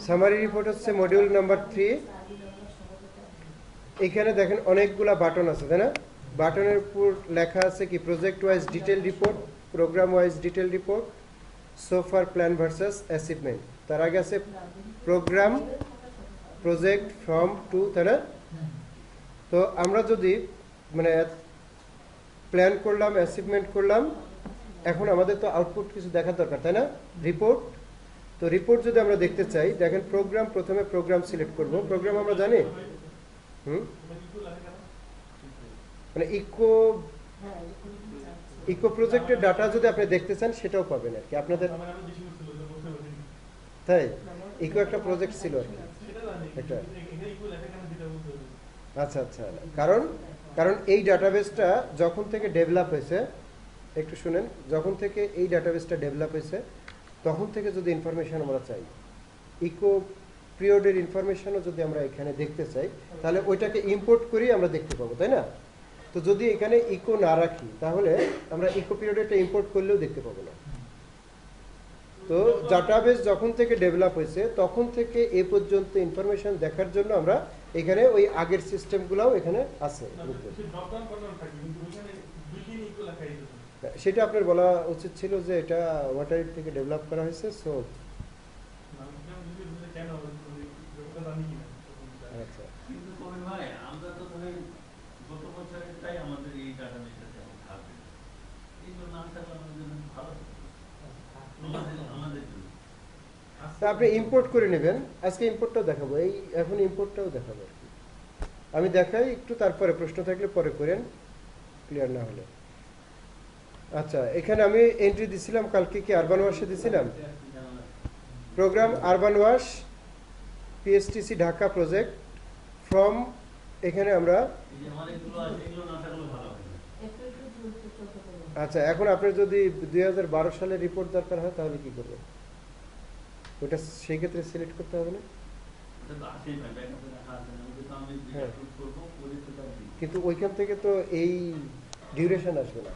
Summary report হচ্ছে module number 3। এখানে দেখেন অনেকগুলা বাটন আছে, তাই না? বাটনের উপর লেখা আছে কি project wise detail report, program wise detail report, so far plan versus achievement. তার আগে আছে প্রোগ্রাম, প্রজেক্ট, ফ্রম, টু, তাই না? তো আমরা যদি মানে প্ল্যান করলাম, অ্যাচিভমেন্ট করলাম, এখন আমাদের তো আউটপুট কিছু দেখার দরকার, তাই না? রিপোর্ট। তো রিপোর্ট যদি আমরা দেখতে চাই, দেখেন প্রোগ্রাম, প্রথমে প্রোগ্রাম সিলেক্ট করব। প্রোগ্রাম আমরা জানি মানে ইকো প্রজেক্টের ডাটা যদি আপনি দেখতে চান সেটাও পাবেন আর কি আপনাদের, তাই ইকো একটা প্রজেক্ট ছিল আর কি একটা। আচ্ছা আচ্ছা, কারণ এই ডাটাবেসটা যখন থেকে ডেভেলপ হয়েছে, একটু শুনেন, যখন থেকে এই ডাটাবেসটা ডেভেলপ হয়েছে তখন থেকে যদি ইনফরমেশন আমরা চাই, ইকো পিরিয়ডের ইনফরমেশনও যদি আমরা এখানে দেখতে চাই, তাহলে ওইটাকে ইম্পোর্ট করেই আমরা দেখতে পাবো, তাই না? তো যদি এখানে ইকো না রাখি তাহলে আমরা ইকো পিরিয়ডটা ইম্পোর্ট করলেও দেখতে পাবো না। তো ডাটাবেস যখন থেকে ডেভেলপ হয়েছে তখন থেকে এ পর্যন্ত ইনফরমেশন দেখার জন্য আমরা এখানে ওই আগের সিস্টেমগুলোও এখানে আছে। সেটা আপনার বলা উচিত ছিল যে এটা ওয়াটার থেকে ডেভেলপ করা হয়েছে। সো আচ্ছা, আপনি ইম্পোর্ট করে নেবেন। আজকে ইম্পোর্টটাও দেখাবো, এই এখন ইম্পোর্টটাও দেখাবো আর কি। আমি দেখাই একটু, তারপরে প্রশ্ন থাকলে পরে করেন, ক্লিয়ার না হলে। আচ্ছা, এখানে আমি এন্ট্রি দিছিলাম কালকে, কি আরবান ওয়াশে দিছিলাম programme urban wash PSTC Dhaka project from, এখানে আমরা আচ্ছা, এখন আপনার যদি 2012 সালের রিপোর্ট দরকার হয় তাহলে কি করবেন? ওটা সেই ক্ষেত্রে সিলেক্ট করতে হবে না? হ্যাঁ, কিন্তু ওইখান থেকে তো এই ডিউরেশন আসবে না,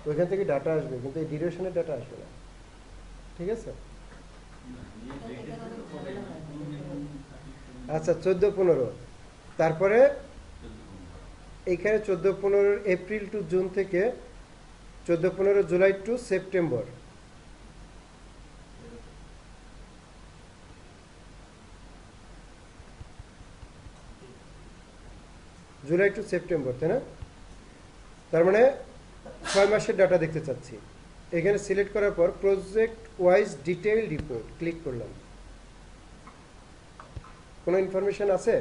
ওইখান থেকে ডাটা আসবে কিন্তু এই ডিউরেশনের ডাটা আসবে না, ঠিক আছে? আচ্ছা, 14-15, তারপরে এইখানে 14-15 এপ্রিল টু জুন থেকে 14-15 July to September, July to September, তাই না? তার মানে 6 মাসের ডাটা দেখতে চাচ্ছি। এখানে সিলেক্ট করার পর project wise detail report click করলাম। কোনো ইনফরমেশন আছে?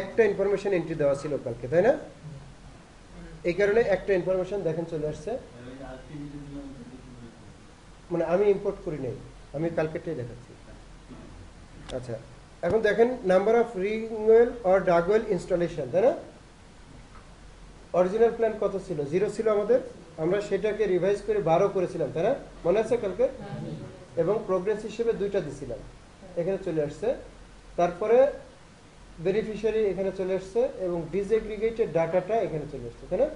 একটা ইনফরমেশন এন্ট্রি দেওয়া ছিল কালকে, তাই না? এই কারণে একটা ইনফরমেশন দেখেন চলে আসছে, মানে আমি ইম্পোর্ট করি নাই, আমি কালকেটাই দেখাচ্ছি। আচ্ছা, এখন দেখেন number of ring well or ডাগওয়েল installation, তাই না? অরিজিনাল প্ল্যান কত ছিল? 0 ছিল আমাদের, আমরা সেটাকে রিভাইজ করে 12 করেছিলাম, তাই না? মনে আছে কালকে? এবং প্রোগ্রেস হিসেবে 2টা দিছিলাম, এখানে চলে আসছে। তারপরে বেনিফিশিয়ারি এখানে চলে আসছে এবং ডিসএগ্রিগেটেড ডাটাটা এখানে চলে আসছে, তাই না?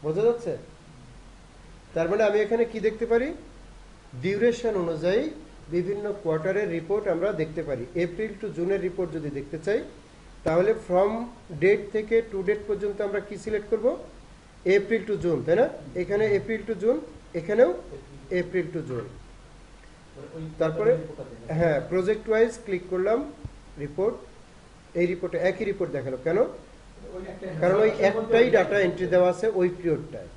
বোঝা যাচ্ছে? তার মানে আমি এখানে কি দেখতে পারি? ডিউরেশন অনুযায়ী বিভিন্ন কোয়ার্টারের রিপোর্ট আমরা দেখতে পারি। এপ্রিল টু জুনের রিপোর্ট যদি দেখতে চাই তাহলে ফ্রম ডেট থেকে টু ডেট পর্যন্ত আমরা কি সিলেক্ট করব? এপ্রিল টু জুন, তাই না? এখানে এপ্রিল টু জুন, এখানেও এপ্রিল টু জুন। তারপরে হ্যাঁ, প্রজেক্ট ওয়াইজ ক্লিক করলাম, রিপোর্ট, এই রিপোর্টে একই রিপোর্ট দেখালো। কেন? কারণ ওই একটাই ডাটা এন্ট্রি দেওয়া আছে ওই পিরিয়ডটায়।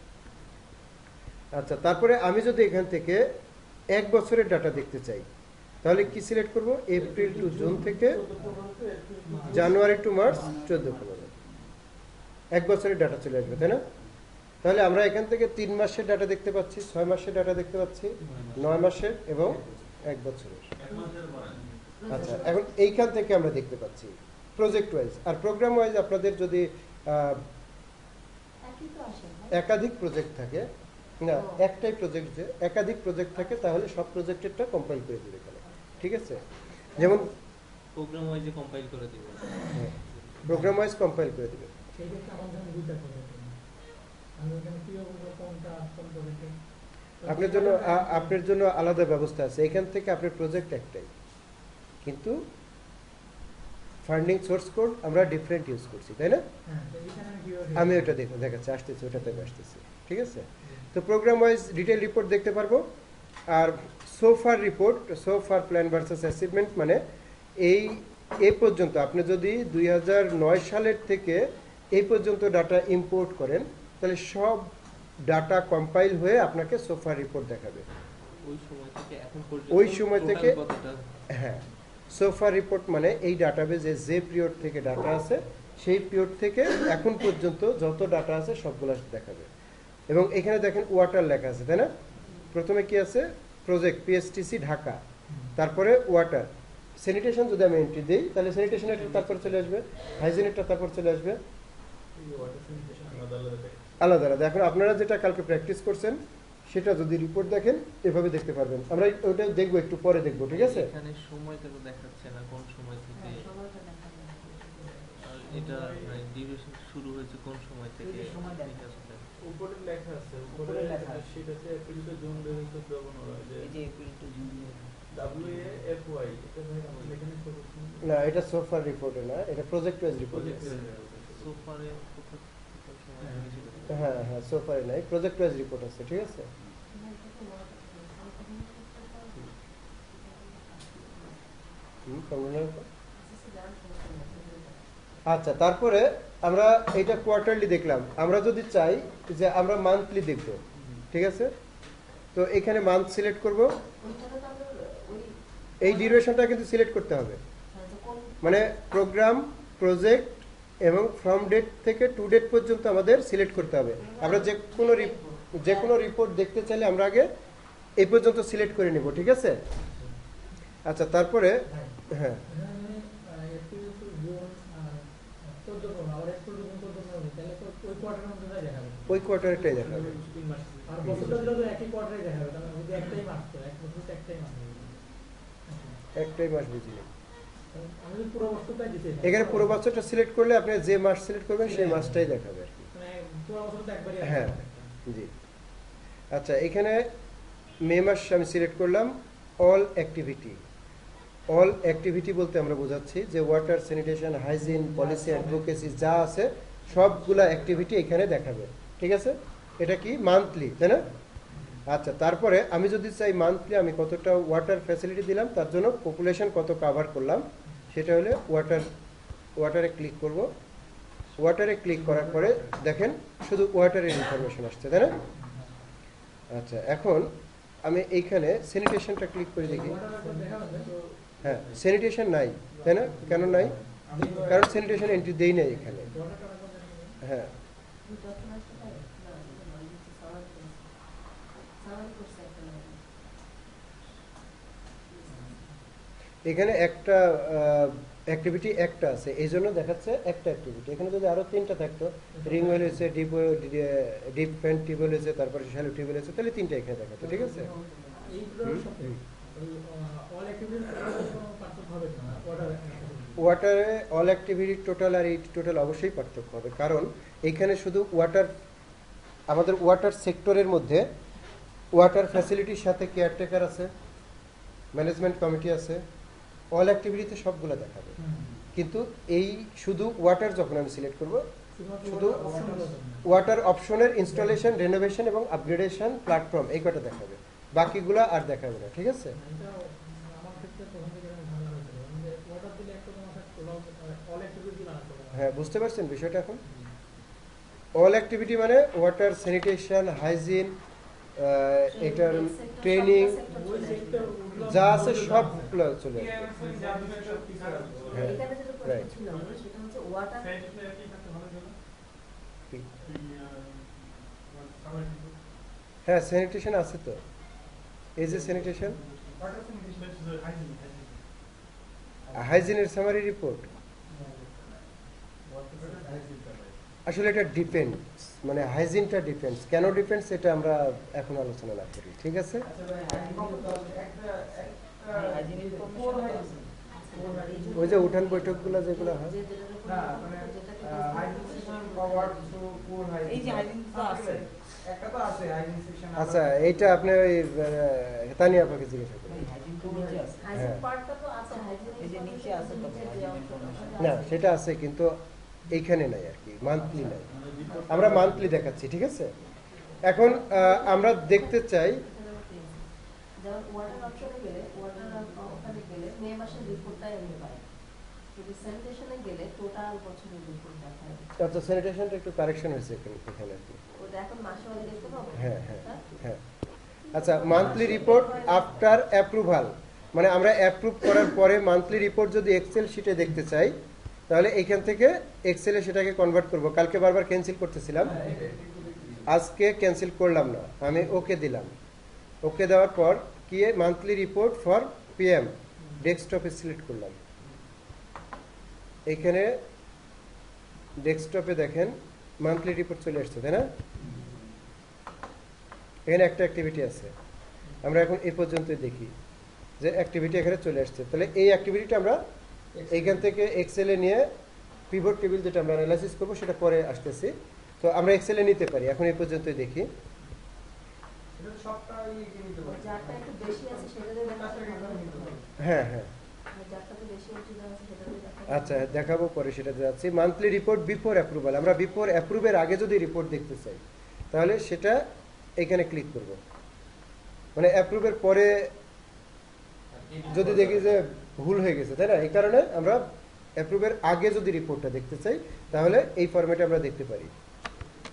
আচ্ছা, তারপরে আমি যদি এখান থেকে 1 বছরের ডাটা দেখতে চাই তাহলে কি সিলেক্ট করব? এপ্রিল টু জুন থেকে জানুয়ারি টু মার্চ 14-15, 1 বছরের ডাটা চলে আসবে, তাই না? তাহলে আমরা এখান থেকে 3 মাসের ডাটা দেখতে পাচ্ছি, 6 মাসের ডাটা দেখতে পাচ্ছি, 9 মাসের এবং 1 বছরের। আচ্ছা, এখন এইখান থেকে আমরা দেখতে পাচ্ছি প্রজেক্ট ওয়াইজ। আর প্রোগ্রাম ওয়াইজ আপনাদের যদি একাধিক প্রজেক্ট থাকে, না একটাই প্রজেক্ট, যে একাধিক প্রজেক্ট থাকে তাহলে সব প্রজেক্টেরটা কম্পাইল করে দিবে এখানে, ঠিক আছে? যেমন প্রোগ্রাম ওয়াইজে কম্পাইল করে দিবে, প্রোগ্রাম ওয়াইজ কম্পাইল করে দিবে। আপনার জন্য আলাদা ব্যবস্থা আছে। এখান থেকে আপনার প্রজেক্ট একটাই, কিন্তু ফান্ডিং সোর্স কোড আমরা ডিফারেন্ট ইউজ করছি, তাই না? আমি ওটা দেখাচ্ছি, আসতেছি, ওটাতে আমি আসতেছি। ঠিক আছে, তো প্রোগ্রাম ওয়াইজ ডিটেল রিপোর্ট দেখতে পারবো। আর সোফার রিপোর্ট, সোফার প্ল্যান ভার্সাস অ্যাচিভমেন্ট, মানে এই পর্যন্ত আপনি যদি 2009 সালের থেকে এই পর্যন্ত ডাটা ইম্পোর্ট করেন, তাহলে সব ডাটা কম্পাইল হয়ে আপনাকে সোফার রিপোর্ট দেখাবে। ওই সময় থেকে এখন পর্যন্ত ওই সময় থেকে, total কতটা? হ্যাঁ, সোফার রিপোর্ট মানে এই ডাটাবেজে যে পিরিয়ড থেকে ডাটা আছে, সেই পিরিয়ড থেকে এখন পর্যন্ত যত ডাটা আছে সবগুলো দেখাবে। এবং এখানে দেখেন ওয়াটার লেখা আছে, তাই না? প্রথমে কি আছে? প্রজেক্ট পিএসটিসি ঢাকা, তারপরে ওয়াটার। স্যানিটেশন যদি আমি এন্ট্রি দিই, তাহলে স্যানিটেশনের তারপর চলে আসবে, হাইজিনেরটা তারপর চলে আসবে, আলাদা আলাদা। এখন আপনারা যেটা কালকে প্র্যাকটিস করছেন সেটা যদি রিপোর্ট দেখেন এভাবে দেখতে পারবেন। আমরা ওটা দেখবো, একটু পরে দেখবো, ঠিক আছে? এখানে সময়টা তো দেখাচ্ছে না কোন সময় থেকে, আর এটা মানে ডিউরেশন শুরু হয়েছে কোন সময় থেকে। উপরে লেখা আছে, উপরে লেখা আছে, সেটা হচ্ছে এপ্রিল টু জুন 2014-15 যে এই যে এপ্রিল টু জুন WAFY, এটা ভাই আমাদের এখানে তো না, এটা সোফার রিপোর্টে না, এটা প্রজেক্ট ওয়াইজ রিপোর্ট। সোফারে কোন সময় থেকে ছিল? হ্যাঁ হ্যাঁ, সোফারে নাই, প্রজেক্ট ওয়াইজ রিপোর্ট আছে, ঠিক আছে? আচ্ছা, তারপরে আমরা এটা কোয়ার্টারলি দেখলাম। আমরা যদি চাই যে আমরা মান্থলি দেখব, ঠিক আছে, তো এখানে মান্থ সিলেক্ট করব। এই ডিউরেশনটা কিন্তু সিলেক্ট করতে হবে, মানে প্রোগ্রাম, প্রজেক্ট এবং ফ্রম ডেট থেকে টু ডেট পর্যন্ত আমাদের সিলেক্ট করতে হবে। আমরা যে কোনো রিপোর্ট দেখতে চাইলে আমরা আগে এই পর্যন্ত সিলেক্ট করে নিব, ঠিক আছে? আচ্ছা, তারপরে হ্যাঁ, ওই কোয়ার্টারটাই দেখাবে। একটাই মাস বুঝিনি, এখানে পুরো বছরটা সিলেক্ট করলে আপনি যে মাস সিলেক্ট করবেন সেই মাসটাই দেখাবে আর কি। হ্যাঁ জি। আচ্ছা, এখানে মে মাস আমি সিলেক্ট করলাম। অল অ্যাক্টিভিটি, অল অ্যাক্টিভিটি বলতে আমরা বোঝাচ্ছি যে water, sanitation, hygiene, policy, advocacy যা আছে সবগুলা অ্যাক্টিভিটি এখানে দেখাবে, ঠিক আছে? এটা কি মান্থলি, তাই না? আচ্ছা, তারপরে আমি যদি চাই মান্থলি আমি কতটা ওয়াটার ফ্যাসিলিটি দিলাম, তার জন্য পপুলেশন কত কাভার করলাম, সেটা হলে ওয়াটারে ক্লিক করব। ওয়াটারে ক্লিক করার পরে দেখেন শুধু ওয়াটারের ইনফরমেশন আসছে, তাই না? আচ্ছা, এখন আমি এইখানে স্যানিটেশনটা ক্লিক করে দেখি। হ্যাঁ, স্যানিটেশন নাই, তাই না? কেন নাই? কারণ স্যানিটেশন এন্ট্রি দেই নাই এখানে। হ্যাঁ, এখানে একটা অ্যাক্টিভিটি একটা আছে, এই জন্য দেখাচ্ছে একটা অ্যাক্টিভিটি। এখানে যদি আরো 3টা থাকতো, রিং ওয়েল হয়েছে, ডিপ ফ্যান টিউবওয়েল হয়েছে, তারপরে শ্যালো টিউবওয়েল হয়েছে, তাহলে 3টা এখানে দেখাতো, ঠিক আছে? ওয়াটারে অল অ্যাক্টিভিটি টোটাল আর এই টোটাল অবশ্যই পার্থক্য হবে, কারণ এখানে শুধু ওয়াটার, আমাদের ওয়াটার সেক্টরের মধ্যে ওয়াটার ফ্যাসিলিটির সাথে কেয়ারটেকার আছে, ম্যানেজমেন্ট কমিটি আছে, অল অ্যাক্টিভিটিতে সবগুলো দেখাবে। কিন্তু এই শুধু ওয়াটার যখন আমি সিলেক্ট করব, শুধু ওয়াটার অপশনের ইনস্টলেশন, রেনোভেশন এবং আপগ্রেডেশন প্ল্যাটফর্ম এই কটা দেখাবে, বাকিগুলো আর দেখাবে না, ঠিক আছে? হ্যাঁ, বুঝতে পারছেন বিষয়টা এখন? অল অ্যাক্টিভিটি মানে ওয়াটার, স্যানিটেশন, হাইজিন, এটার ট্রেনিং যা আছে সবগুলো চলে আসবে। হ্যাঁ, রাইট। হ্যাঁ, স্যানিটেশন আছে তো, এই যে স্যানিটেশন, হাইজিনের সামারি রিপোর্ট। আসলে এটা ডিপেন্ডস, মানে হাইজিনটা ডিপেন্ডস, কেন ডিপেন্ডস এটা আমরা এখন আলোচনা না করি, ঠিক আছে? ওই যে উঠান বৈঠকগুলো যেগুলো হয়, এই যে হাইজিন তো আছে একটা তো আছে হাইজিন সেকশন। আচ্ছা এইটা আপনি ওই তানিয়া আপাকে জিজ্ঞাসা করুন। হাইজিন তো নিচে আছে। হাইজিন হ্যাঁ। পার্টটা তো আছে, হাইজিন এই যে নিচে আছে তো না সেটা আছে কিন্তু এইখানে নাই আর কি, মান্থলি নাই। আমরা মান্থলি দেখাচ্ছি, ঠিক আছে। এখন আমরা দেখতে চাই যেমন ওয়াটার অপশনে গেলে, ওয়াটার ওখানে গেলে মে মাসের রিপোর্টটাই আমি পাই, যদি স্যানিটেশনে গেলে টোটাল বছরের রিপোর্ট দেখায়। আচ্ছা স্যানিটেশনটা একটু কারেকশন হয়েছে এখানে আর কি। ওটা এখন মাসে মাসে দেখতে পাবো। হ্যাঁ হ্যাঁ হ্যাঁ। আচ্ছা মান্থলি রিপোর্ট আফটার অ্যাপ্রুভাল, মানে আমরা অ্যাপ্রুভ করার পরে মান্থলি রিপোর্ট যদি এক্সেল শিটে দেখতে চাই তাহলে এইখান থেকে এক্সেলে সেটাকে কনভার্ট করব। কালকে বারবার ক্যান্সেল করতেছিলাম, আজকে ক্যান্সেল করলাম না, আমি ওকে দিলাম। ওকে দেওয়ার পর কি মান্থলি রিপোর্ট ফর পিএম ডেস্কটপে সিলেক্ট করলাম। এইখানে ডেস্কটপে দেখেন মান্থলি রিপোর্ট চলে আসছে, তাই না? এখানে একটা অ্যাক্টিভিটি আছে, আমরা এখন এই পর্যন্ত দেখি যে অ্যাক্টিভিটি এখানে চলে আসছে। তাহলে এই অ্যাক্টিভিটিটা আমরা এইখান থেকে এক্সেলে নিয়ে পিভট টেবিল যেটা আমরা অ্যানালাইসিস করবো সেটা পরে আসতেছি। তো আমরা এক্সেলে নিতে পারি, এখন এই পর্যন্তই দেখি। এটা সবটাই কি নিতে পারে। যারটা একটু বেশি আছে সেটা দিয়ে দেখাতে ভালো হবে। হ্যাঁ হ্যাঁ যারটা তো বেশি এন্ট্রি আছে সেটা দিয়ে দেখাতে। আচ্ছা দেখাবো পরে, সেটা যাচ্ছি। মান্থলি রিপোর্ট বিফোর অ্যাপ্রুভাল, আমরা বিফোর অ্যাপ্রুভের আগে যদি রিপোর্ট দেখতে চাই তাহলে সেটা এখানে ক্লিক করব। মানে অ্যাপ্রুভের পরে যদি দেখি যে ভুল হয়ে গেছে, তাই না? এই কারণে আমরা অ্যাপ্রুভের আগে যদি রিপোর্টটা দেখতে চাই তাহলে এই ফরম্যাটে আমরা দেখতে পারি।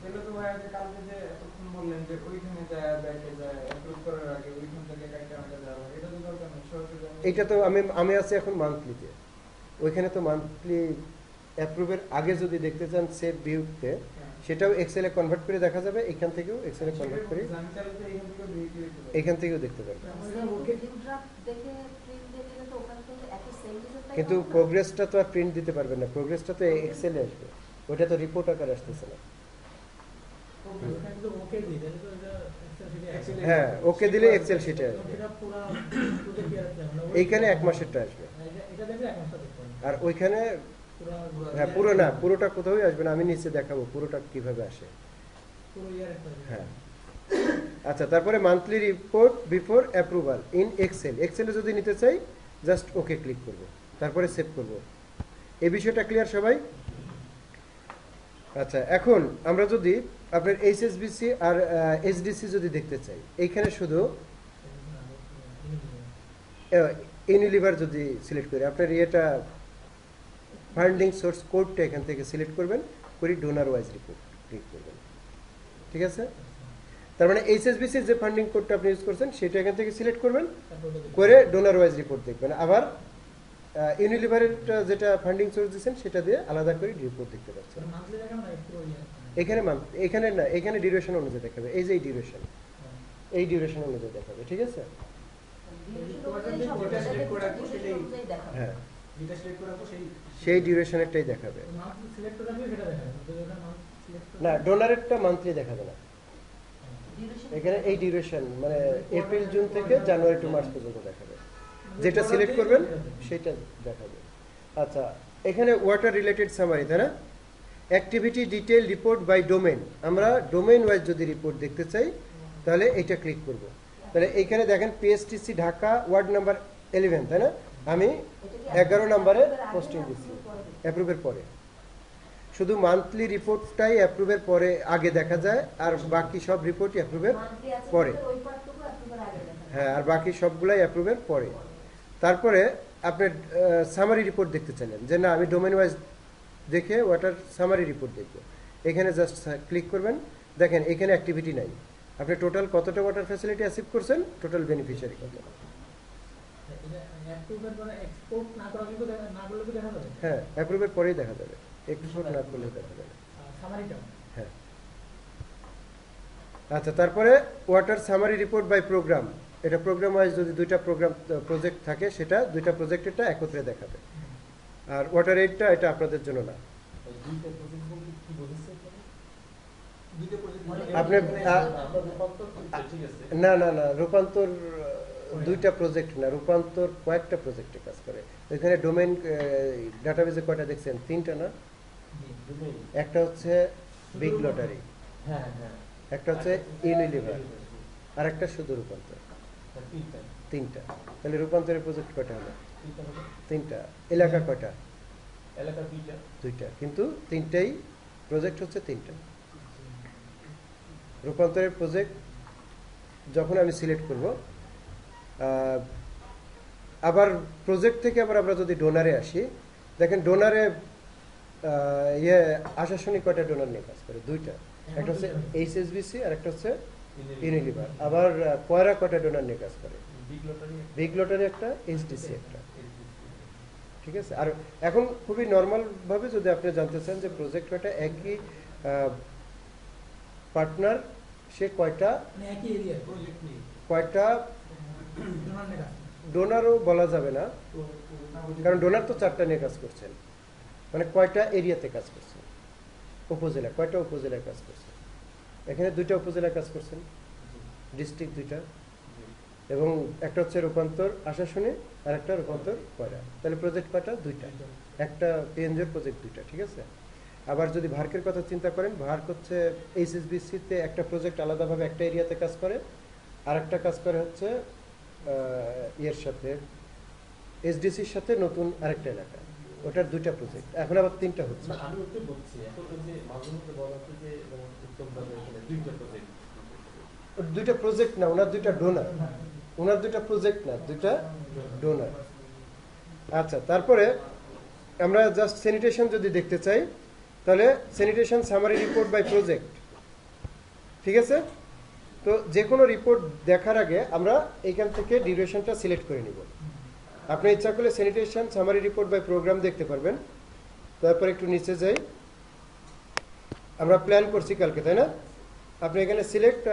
এগুলো তো ভাই যে কালকে যে এতক্ষণ বললেন যে ওইখানে যায় ব্যাকে যায় অ্যাপ্রুভ করার আগে ওইখান থেকে কাইটা আমাকে যাওয়া, এটা তো দরকার নেই, সরাসরি এইটা তো আমি আছি এখন মান্থলিতে, ওইখানে তো মান্থলি অ্যাপ্রুভের আগে যদি দেখতে চান সেভ ভিউতে সেটাও এক্সেলে কনভার্ট করে দেখা যাবে, এখান থেকেও এক্সেলে কনভার্ট করে আমি চাইলে তো এইখান থেকে ভিউ ক্লিক করতে এখান থেকেও দেখতে পারবেন। ভিউ ড্রাফট দেখে প্রিন্ট দিয়ে দিলে তো ওখানে তো একই সেম রিজাল্টটাই কিন্তু প্রোগ্রেসটা তো আর প্রিন্ট দিতে পারবেন না, প্রোগ্রেসটা তো এক্সেলে আসবে, ওটা তো রিপোর্ট আকারে আসতেছে না। ওকে দিই তাহলে তো এটা এক্সেল শিটে Excel এ হ্যাঁ ওকে দিলে এক্সেল শিটে আসবে, এটা পুরো প্রজেক্ট কি আছে আমরা এইখানে এক মাসেরটা আসবে। এটা দেখলে এক মাসটা দেখতে হবে আর ওইখানে পুরো হ্যাঁ পুরো না, পুরোটা কোথাও আসবে না, আমি নিচে দেখাবো পুরোটা কিভাবে আসে। পুরো ইয়ার একটা হ্যাঁ আচ্ছা, তারপরে monthly report before approval in excel, এক্সেলে যদি নিতে চাই জাস্ট ওকে ক্লিক করব, তারপরে সেভ করব। এই বিষয়টা ক্লিয়ার সবাই? আচ্ছা এখন আমরা যদি আপনার এইচএসবিসি আর এইচডিসি যদি দেখতে চাই, এইখানে শুধু ইউনিলিভার যদি সিলেক্ট করি, আপনার ইয়েটা ফান্ডিং সোর্স কোডটা এখান থেকে সিলেক্ট করবেন, করি ডোনার ওয়াইজ রিপোর্ট ক্লিক করবেন, ঠিক আছে? তার মানে এইচএসবিসির যে ফান্ডিং কোডটা আপনি ইউজ করছেন সেটা এখান থেকে সিলেক্ট করবেন, করে ডোনার ওয়াইজ রিপোর্ট দেখবেন। আবার ইউনিলিভারের যেটা ফান্ডিং সোর্স দিচ্ছেন সেটা দিয়ে আলাদা করে রিপোর্ট দেখতে পাচ্ছেন। মান্থলি দেখান না পুরো ইয়ার এখানে এখানে না, এখানে ডিউরেশন অনুযায়ী দেখাবে, এই যে এই ডিউরেশন অনুযায়ী দেখাবে, ঠিক আছে? হ্যাঁ যেটা সিলেক্ট করা তো সেই ডিউরেশনেরটাই দেখাবে। মান্থলি সিলেক্ট করে রাখলে সেটা দেখাবে যদি ওটা মান্থ সিলেক্ট করে না ডোনারেরটা মান্থলি দেখাবে না, এখানে এই ডিউরেশন মানে এপ্রিল জুন থেকে জানুয়ারি টু মার্চ পর্যন্ত দেখাবে, যেটা সিলেক্ট করবেন সেটা দেখাবে। আচ্ছা এখানে ওয়াটার রিলেটেড সামারি, তাই না? Activity detail report by domain, আমরা ডোমেন ওয়াইজ যদি রিপোর্ট দেখতে চাই তাহলে এইটা ক্লিক করব। তাহলে এইখানে দেখেন পিএসটিসি ঢাকা ওয়ার্ড নাম্বার 11, তাই না? আমি 11 নম্বরে পোস্টিং দিচ্ছি অ্যাপ্রুভের পরে। শুধু মান্থলি রিপোর্টটাই অ্যাপ্রুভের পরে আগে দেখা যায়, আর বাকি সব রিপোর্টই অ্যাপ্রুভের পরে। হ্যাঁ আর বাকি সবগুলাই অ্যাপ্রুভের পরে। তারপরে আপনি সামারি রিপোর্ট দেখতে চাইলেন যে না আমি ডোমেন ওয়াইজ দেখে ওয়াটার সামারি রিপোর্ট দেখব, এখানে জাস্ট ক্লিক করবেন। দেখেন এখানে অ্যাক্টিভিটি নাই, আপনি টোটাল কতটা ওয়াটার ফ্যাসিলিটি অ্যাচিভ করছেন, টোটাল বেনিফিশিয়ারি কত। অ্যাপ্রুভের পরে এক্সপোর্ট না করা কিন্তু না করলে কি দেখা যাবে? হ্যাঁ অ্যাপ্রুভের পরেই দেখা যাবে, এক্সপোর্ট না করলে দেখা যাবে। সামারিটা হ্যাঁ আচ্ছা, তারপরে water summary report by program, এটা প্রোগ্রাম ওয়াইজ যদি দুইটা প্রজেক্ট থাকে সেটা দুইটা প্রজেক্টেরটা একত্রে দেখাবে। আর ওয়াটার এইডটা এটা আপনাদের জন্য না। আপনি না না না রূপান্তর দুইটা প্রজেক্ট না, রূপান্তর কয়েকটা প্রজেক্টে কাজ করে। এখানে ডোমেইন ডাটাবেজে কয়টা দেখছেন? 3টা না? একটা হচ্ছে বিগ লটারি, হ্যাঁ হ্যাঁ একটা হচ্ছে ইউনিলিভার, আর একটা শুধু রূপান্তর। তিনটা। তাহলে রূপান্তরের প্রজেক্ট কয়টা হলো? তিনটা। এলাকা কয়টা? এলাকা দুইটা। কিন্তু তিনটাই প্রজেক্ট হচ্ছে তিনটা। রূপান্তরের প্রজেক্ট যখন আমি সিলেক্ট করব, আবার প্রজেক্ট থেকে আবার আমরা যদি ডোনারে আসি, দেখেন ডোনারে আশাশুনি কয়টা ডোনার নিয়ে কাজ করে? দুইটা। একটা হচ্ছে এইচএসবিসি আর একটা হচ্ছে ইউনিলিভার। আবার পয়রা কয়টা ডোনার নিয়ে কাজ করে? বিগ লটারি একটা, এইচডিসি একটা। ঠিক আছে। আর এখন খুবই নর্মাল ভাবে যদি আপনি জানতে চান যে প্রজেক্ট কয়টা, একই পার্টনার সে কয়টা ডোনারও বলা যাবে না, কারণ ডোনার তো 4টা নিয়ে কাজ করছেন, মানে কয়টা এরিয়াতে কাজ করছেন, উপজেলা কয়টা উপজেলায় কাজ করছেন। এখানে 2টা উপজেলায় কাজ করছেন, ডিস্ট্রিক্ট 2টা, এবং একটা হচ্ছে রূপান্তর আশাশুনি আর একটা রূপান্তর পয়রা। তাহলে প্রজেক্ট কয়টা? 2টা। একটা পিএনজির প্রজেক্ট 2টা। ঠিক আছে। আবার যদি ভার্কের কথা চিন্তা করেন, ভার্ক হচ্ছে এইচএসবিসিতে একটা প্রজেক্ট আলাদাভাবে একটা এরিয়াতে কাজ করে, আর একটা কাজ করে হচ্ছে ইয়ের সাথে, এসডিসির সাথে নতুন আরেকটা এলাকা, ওটার 2টা প্রজেক্ট। এখন আবার 3টা হচ্ছে। আমি ওটা বলছি, এখন ওই যে মাঝে মধ্যে বলা হচ্ছে যে উত্তমভাবে এখানে 2টা প্রজেক্ট। 2টা প্রজেক্ট না, ওনার 2টা ডোনার। ওনার 2টা প্রজেক্ট না, 2টা ডোনার। আচ্ছা, তারপরে আমরা জাস্ট স্যানিটেশন যদি দেখতে চাই, তাহলে sanitation summary report by project. ঠিক আছে। তো যে কোনো রিপোর্ট দেখার আগে আমরা এইখান থেকে ডিউরেশনটা সিলেক্ট করে নিব। আপনি ইচ্ছা করলে sanitation summary report by program দেখতে পারবেন। তারপর একটু নিচে যাই, আমরা প্ল্যান করছি কালকে, তাই না? আপনি এখানে select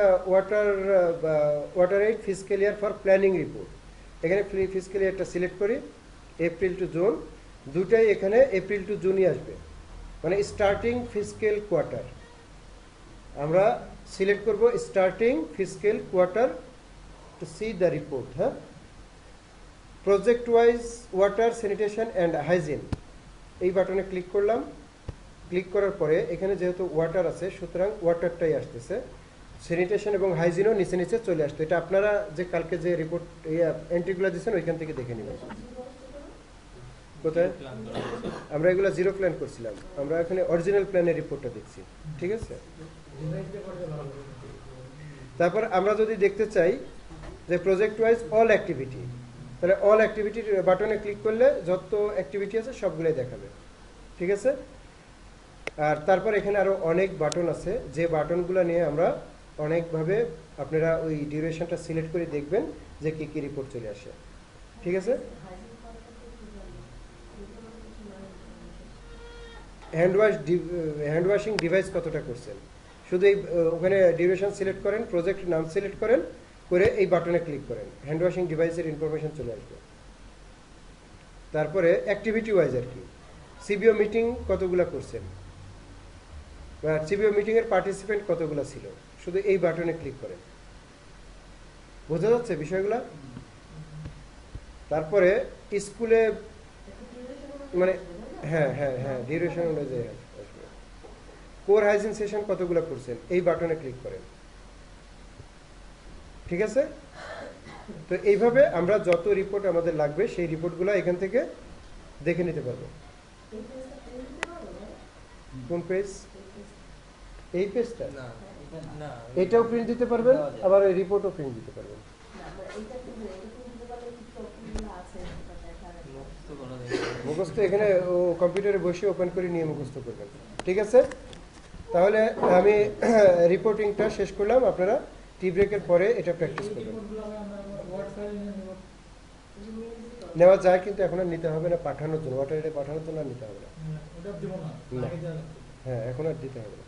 WaterAid fiscal year for planning report. এখানে ফিসক্যাল ইয়ারটা সিলেক্ট করি, এপ্রিল টু জুন। 2টাই এখানে এপ্রিল টু জুনই আসবে, মানে স্টার্টিং ফিসক্যাল কোয়ার্টার। আমরা সিলেক্ট করব starting fiscal quarter to see the report. হ্যাঁ, project wise water sanitation and hygiene, এই বাটনে ক্লিক করলাম। ক্লিক করার পরে এখানে যেহেতু ওয়াটার আছে, সুতরাং ওয়াটারটাই আসতেছে। স্যানিটেশন এবং হাইজিনও নিচে নিচে চলে আসতো। এটা আপনারা যে কালকে যে রিপোর্ট এন্ট্রিগুলো দিচ্ছেন ওইখান থেকে দেখে নেবেন। কোথায় আমরা এগুলো জিরো প্ল্যান করছিলাম, আমরা এখানে অরিজিনাল প্ল্যানের রিপোর্টটা দেখছি। ঠিক আছে। তারপর আমরা যদি দেখতে চাই যে প্রজেক্ট ওয়াইজ অল অ্যাক্টিভিটি, তাহলে অল অ্যাক্টিভিটির বাটনে ক্লিক করলে যত অ্যাক্টিভিটি আছে সবগুলোই দেখাবে। ঠিক আছে। আর তারপর এখানে আরো অনেক বাটন আছে, যে বাটনগুলো নিয়ে আমরা অনেকভাবে আপনারা ওই ডিউরেশনটা সিলেক্ট করে দেখবেন যে কি কি রিপোর্ট চলে আসে। ঠিক আছে। হ্যান্ড ওয়াশিং ডিভাইস কতটা করছেন, শুধু এই ওখানে ডিউরেশন সিলেক্ট করেন, প্রজেক্ট নাম সিলেক্ট করেন, করে এই বাটনে ক্লিক করেন, হ্যান্ড ওয়াশিং ডিভাইসের ইনফরমেশন চলে আসবে। তারপরে অ্যাক্টিভিটি ওয়াইজ আর কি, সিবিও মিটিং কতগুলো করছেন, বা সিবিও মিটিংয়ের পার্টিসিপেন্ট কতগুলো ছিল, শুধু এই বাটনে ক্লিক করেন। বোঝা যাচ্ছে বিষয়গুলো? তারপরে স্কুলে মানে হ্যাঁ হ্যাঁ হ্যাঁ ডিউরেশন অনুযায়ী আসবে। কোর হাইজিন সেশন কতগুলো করছেন, এই বাটনে ক্লিক করেন। ঠিক আছে। তো এইভাবে আমরা যত রিপোর্ট আমাদের লাগবে সেই রিপোর্টগুলো এখান থেকে দেখে নিতে পারবো। কোন পেজ? এই পেজটা না না এটাও প্রিন্ট দিতে পারবেন, আবার এই রিপোর্টও প্রিন্ট দিতে পারবেন। মুক্ত করা যায়। মুখস্থ এখানে ও কম্পিউটারে বসে ওপেন করে নিয়ে মুখস্থ করবেন। ঠিক আছে। তাহলে আমি রিপোর্টিংটা শেষ করলাম, আপনারা টি ব্রেকের পরে এটা প্র্যাকটিস করবেন। নেওয়া যায়, কিন্তু এখন আর নিতে হবে না পাঠানোর জন্য, ওয়াটার পাঠানোর জন্য আর নিতে হবে না। হ্যাঁ, এখন আর দিতে হবে না।